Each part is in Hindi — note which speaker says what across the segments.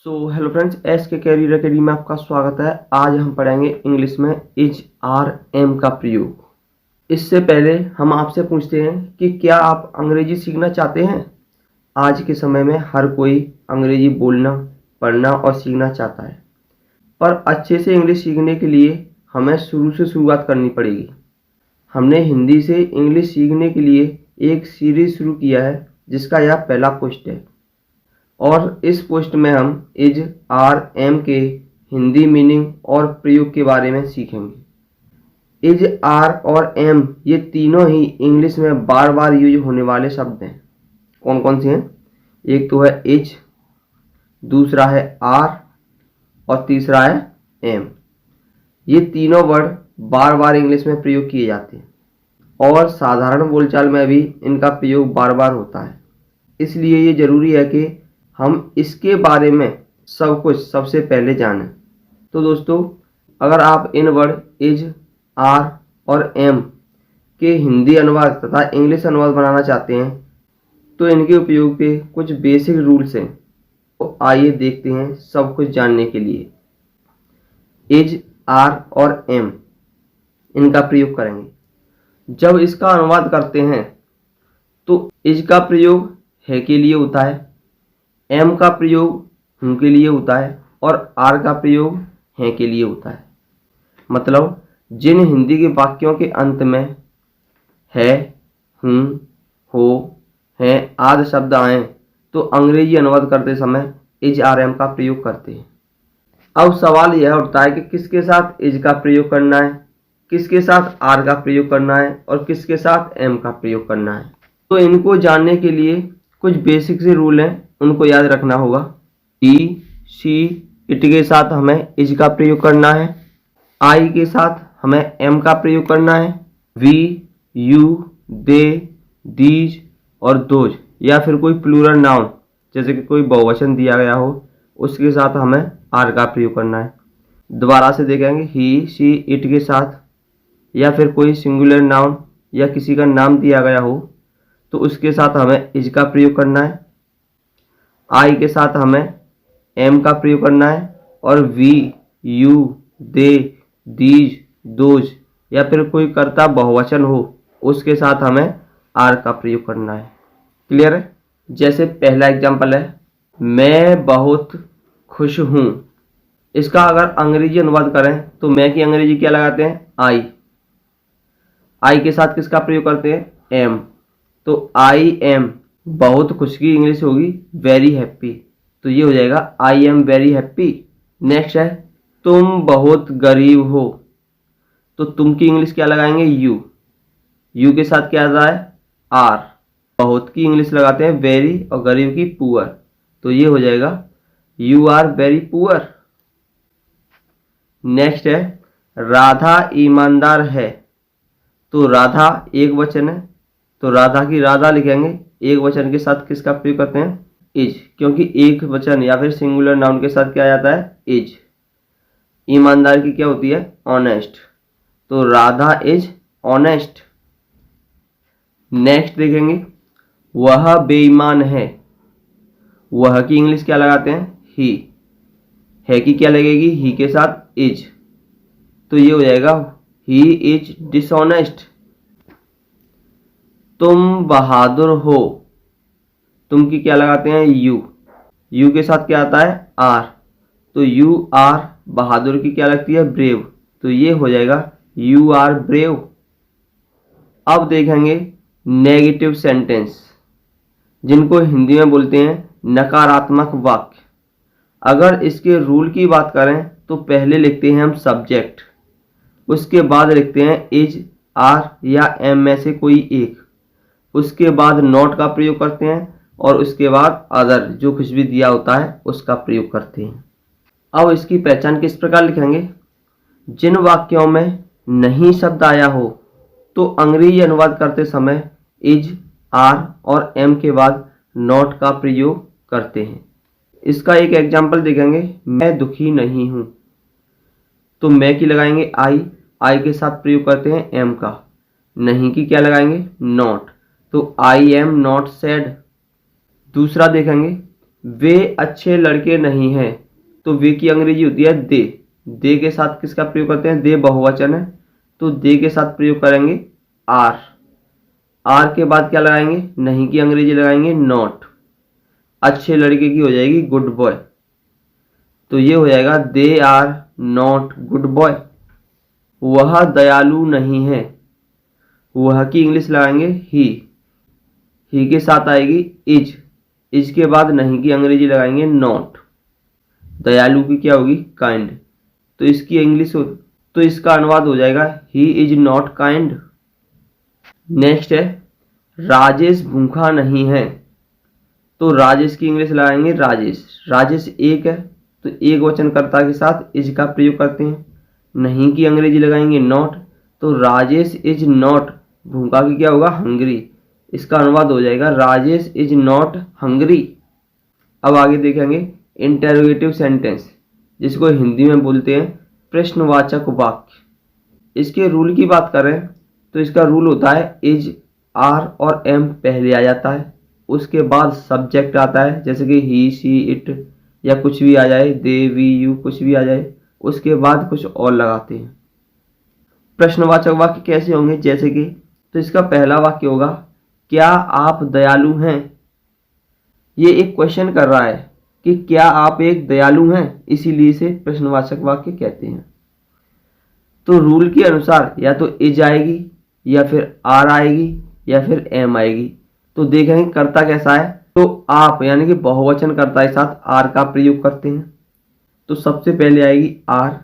Speaker 1: हेलो फ्रेंड्स, एस के कैरियर अकेडमी में आपका स्वागत है। आज हम पढ़ेंगे इंग्लिश में इज आर एम का प्रयोग। इससे पहले हम आपसे पूछते हैं कि क्या आप अंग्रेजी सीखना चाहते हैं। आज के समय में हर कोई अंग्रेजी बोलना, पढ़ना और सीखना चाहता है, पर अच्छे से इंग्लिश सीखने के लिए हमें शुरू से शुरुआत करनी पड़ेगी। हमने हिंदी से इंग्लिश सीखने के लिए एक सीरीज शुरू किया है जिसका यह पहला पोस्ट है, और इस पोस्ट में हम इज आर एम के हिंदी मीनिंग और प्रयोग के बारे में सीखेंगे। इज आर और एम ये तीनों ही इंग्लिश में बार बार यूज होने वाले शब्द हैं। कौन कौन से हैं? एक तो है इज, दूसरा है आर और तीसरा है एम। ये तीनों वर्ड बार बार इंग्लिश में प्रयोग किए जाते हैं और साधारण बोलचाल में भी इनका प्रयोग बार बार होता है। इसलिए ये जरूरी है कि हम इसके बारे में सब कुछ सबसे पहले जानें। तो दोस्तों, अगर आप इन वर्ड इज, आर और एम के हिंदी अनुवाद तथा इंग्लिश अनुवाद बनाना चाहते हैं तो इनके उपयोग के कुछ बेसिक रूल्स हैं। तो आइए देखते हैं सब कुछ जानने के लिए। इज, आर और एम इनका प्रयोग करेंगे। जब इसका अनुवाद करते हैं तो इज का प्रयोग है के लिए होता है, एम का प्रयोग हूँ के लिए होता है और आर का प्रयोग हैं के लिए होता है। मतलब जिन हिंदी के वाक्यों के अंत में है, हूँ, हो, हैं आदि शब्द आए तो अंग्रेजी अनुवाद करते समय इज आर एम का प्रयोग करते हैं। अब सवाल यह उठता है कि किसके साथ इज का प्रयोग करना है, किसके साथ आर का प्रयोग करना है और किसके साथ एम का प्रयोग करना है। तो इनको जानने के लिए कुछ बेसिक से रूल हैं, उनको याद रखना होगा। ई, शी, इट के साथ हमें इज का प्रयोग करना है। आई के साथ हमें एम का प्रयोग करना है। वी, यू, दे, दीज और दोज या फिर कोई प्लूरल नाउन जैसे कि कोई बहुवचन दिया गया हो उसके साथ हमें आर का प्रयोग करना है। दोबारा से देखेंगे, ही, शी, इट के साथ या फिर कोई सिंगुलर नाउन या किसी का नाम दिया गया हो तो उसके साथ हमें इज का प्रयोग करना है। आई के साथ हमें एम का प्रयोग करना है और we, you, they, these, those या फिर कोई कर्ता बहुवचन हो उसके साथ हमें आर का प्रयोग करना है। क्लियर है? जैसे पहला एग्जांपल है, मैं बहुत खुश हूँ। इसका अगर अंग्रेजी अनुवाद करें तो मैं की अंग्रेजी क्या लगाते हैं? आई। आई के साथ किसका प्रयोग करते हैं? एम। तो आई एम बहुत खुश की इंग्लिश होगी वेरी हैप्पी, तो ये हो जाएगा I am very happy. Next है, तुम बहुत गरीब हो, तो तुम की इंग्लिश क्या लगाएंगे? यू। यू के साथ क्या आता है? आर। बहुत की इंग्लिश लगाते हैं वेरी और गरीब की पुअर, तो ये हो जाएगा you are very poor. Next है, राधा ईमानदार है, तो राधा एक वचन है तो राधा की राधा लिखेंगे। एक वचन के साथ किसका प्रयोग करते हैं? इज, क्योंकि एक वचन या फिर सिंगुलर नाउन के साथ क्या आता है? इज। ईमानदार की क्या होती है? ऑनेस्ट, तो राधा इज ऑनेस्ट। नेक्स्ट देखेंगे, वह बेईमान है, वह की इंग्लिश क्या लगाते हैं? ही। है की क्या लगेगी? ही के साथ इज, तो ये हो जाएगा ही इज डिसऑनेस्ट। तुम बहादुर हो, तुम की क्या लगाते हैं? यू। यू के साथ क्या आता है? आर, तो यू आर। बहादुर की क्या लगती है? ब्रेव, तो ये हो जाएगा यू आर ब्रेव। अब देखेंगे नेगेटिव सेंटेंस, जिनको हिंदी में बोलते हैं नकारात्मक वाक्य। अगर इसके रूल की बात करें तो पहले लिखते हैं हम सब्जेक्ट, उसके बाद लिखते हैं इज, आर या एम में से कोई एक, उसके बाद नॉट का प्रयोग करते हैं और उसके बाद अदर जो कुछ भी दिया होता है उसका प्रयोग करते हैं। अब इसकी पहचान किस प्रकार लिखेंगे? जिन वाक्यों में नहीं शब्द आया हो तो अंग्रेजी अनुवाद करते समय इज, आर और एम के बाद नॉट का प्रयोग करते हैं। इसका एक एग्जाम्पल देखेंगे, मैं दुखी नहीं हूं, तो मैं की लगाएंगे आई। आई के साथ प्रयोग करते हैं एम का। नहीं की क्या लगाएंगे? नॉट, तो आई एम नॉट सैड। दूसरा देखेंगे, वे अच्छे लड़के नहीं हैं, तो वे की अंग्रेजी होती है दे। दे के साथ किसका प्रयोग करते हैं? दे बहुवचन है, तो दे के साथ प्रयोग करेंगे आर। आर के बाद क्या लगाएंगे? नहीं की अंग्रेजी लगाएंगे नॉट। अच्छे लड़के की हो जाएगी गुड बॉय, तो ये हो जाएगा they are not good boy. वह दयालु नहीं है, वह की इंग्लिश लगाएंगे ही के साथ आएगी इज के बाद नहीं की अंग्रेजी लगाएंगे नॉट। दयालु की क्या होगी? काइंड। तो इसकी इंग्लिश तो इसका अनुवाद हो जाएगा he is not kind. Next है राजेश भूखा नहीं है, तो राजेश की इंग्लिश लगाएंगे राजेश। राजेश एक है, तो एक वचनकर्ता के साथ इज का प्रयोग करते हैं। नहीं की अंग्रेजी लगाएंगे नॉट, तो राजेश इज नॉट। भूखा की क्या होगा? हंग्री। इसका अनुवाद हो जाएगा राजेश इज नॉट हंग्री। अब आगे देखेंगे इंटेरोगेटिव सेंटेंस, जिसको हिंदी में बोलते हैं प्रश्नवाचक वाक्य। इसके रूल की बात करें तो इसका रूल होता है इज, आर और एम पहले आ जाता है, उसके बाद सब्जेक्ट आता है, जैसे कि ही शी इट या कुछ भी आ जाए, दे वी यू कुछ भी आ जाए, उसके बाद कुछ और लगाते हैं। प्रश्नवाचक वाक्य कैसे होंगे? जैसे कि तो इसका पहला वाक्य होगा क्या आप दयालु हैं। ये एक क्वेश्चन कर रहा है कि क्या आप एक दयालु हैं, इसीलिए इसे प्रश्नवाचक वाक्य कहते हैं। तो रूल के अनुसार या तो इज आएगी या फिर आर आएगी या फिर एम आएगी। तो देखेंगे कर्ता कैसा है, तो आप यानी कि बहुवचन कर्ता के साथ आर का प्रयोग करते हैं। तो सबसे पहले आएगी आर,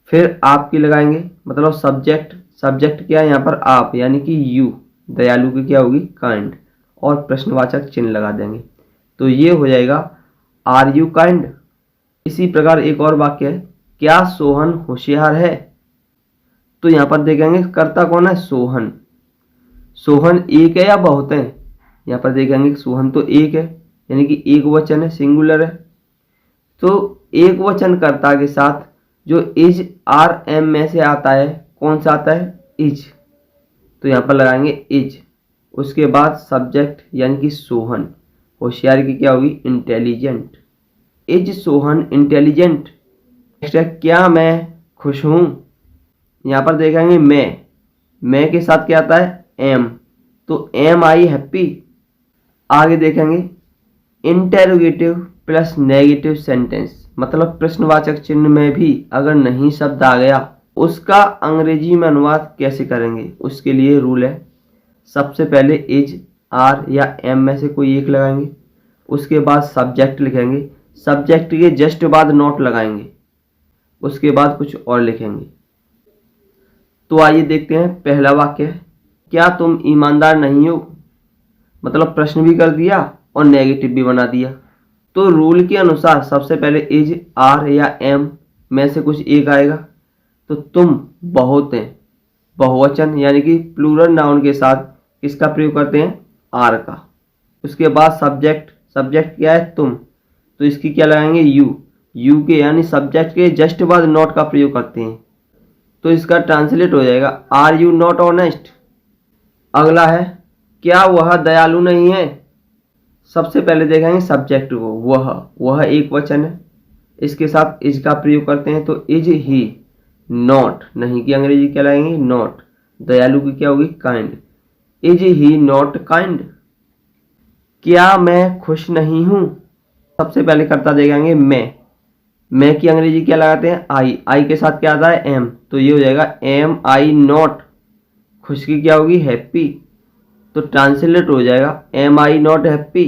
Speaker 1: फिर आपकी लगाएंगे, मतलब सब्जेक्ट। सब्जेक्ट क्या है यहाँ पर? आप यानी कि यू। दयालु की क्या होगी? काइंड, और प्रश्नवाचक चिन्ह लगा देंगे। तो ये हो जाएगा आर यू काइंड। इसी प्रकार एक और वाक्य है क्या सोहन होशियार है। तो यहाँ पर देखेंगे कर्ता कौन है? सोहन। सोहन एक है या बहुत है? यहाँ पर देखेंगे सोहन तो एक है, यानी कि एक वचन है, सिंगुलर है। तो एक वचन कर्ता के साथ जो इज आर एम में से आता है, कौन सा आता है? इज। तो यहाँ पर लगाएंगे इज। उसके बाद सब्जेक्ट यानी कि सोहन। होशियार की क्या होगी? Intelligent. Is Sohan intelligent. Next है क्या मैं खुश हूं। यहाँ पर देखेंगे मैं के साथ क्या आता है? एम। तो एम आई हैप्पी। आगे देखेंगे इंटेरोगेटिव प्लस नेगेटिव सेंटेंस, मतलब प्रश्नवाचक चिन्ह में भी अगर नहीं शब्द आ गया, उसका अंग्रेजी में अनुवाद कैसे करेंगे, उसके लिए रूल है। सबसे पहले इज, आर या एम में से कोई एक लगाएंगे, उसके बाद सब्जेक्ट लिखेंगे, सब्जेक्ट के जस्ट बाद नॉट लगाएंगे, उसके बाद कुछ और लिखेंगे। तो आइए देखते हैं पहला वाक्य है क्या तुम ईमानदार नहीं हो। मतलब प्रश्न भी कर दिया और नेगेटिव भी बना दिया। तो रूल के अनुसार सबसे पहले इज, आर या एम में से कुछ एक आएगा। तो तुम बहुत हैं, बहुवचन यानी कि प्लूरल नाउन के साथ किसका प्रयोग करते हैं? आर का। उसके बाद सब्जेक्ट क्या है? तुम। तो इसकी क्या लगाएंगे? यू के यानी सब्जेक्ट के जस्ट बाद नॉट का प्रयोग करते हैं। तो इसका ट्रांसलेट हो जाएगा आर यू नॉट ऑनेस्ट। अगला है क्या वह दयालु नहीं है। सबसे पहले देखेंगे सब्जेक्ट को, वह एक वचन है, इसके साथ इज का प्रयोग करते हैं। तो इज ही नॉट, नहीं की अंग्रेजी क्या लगाएंगे? नॉट। दयालु की क्या होगी? Kind. Is he not kind. क्या मैं खुश नहीं हूं। सबसे पहले कर्ता देखेंगे मैं की अंग्रेजी क्या लगाते हैं? आई के साथ क्या आता है? एम। तो ये हो जाएगा एम आई नॉट। खुश की क्या होगी? हैप्पी। तो ट्रांसलेट हो जाएगा एम आई नॉट हैप्पी।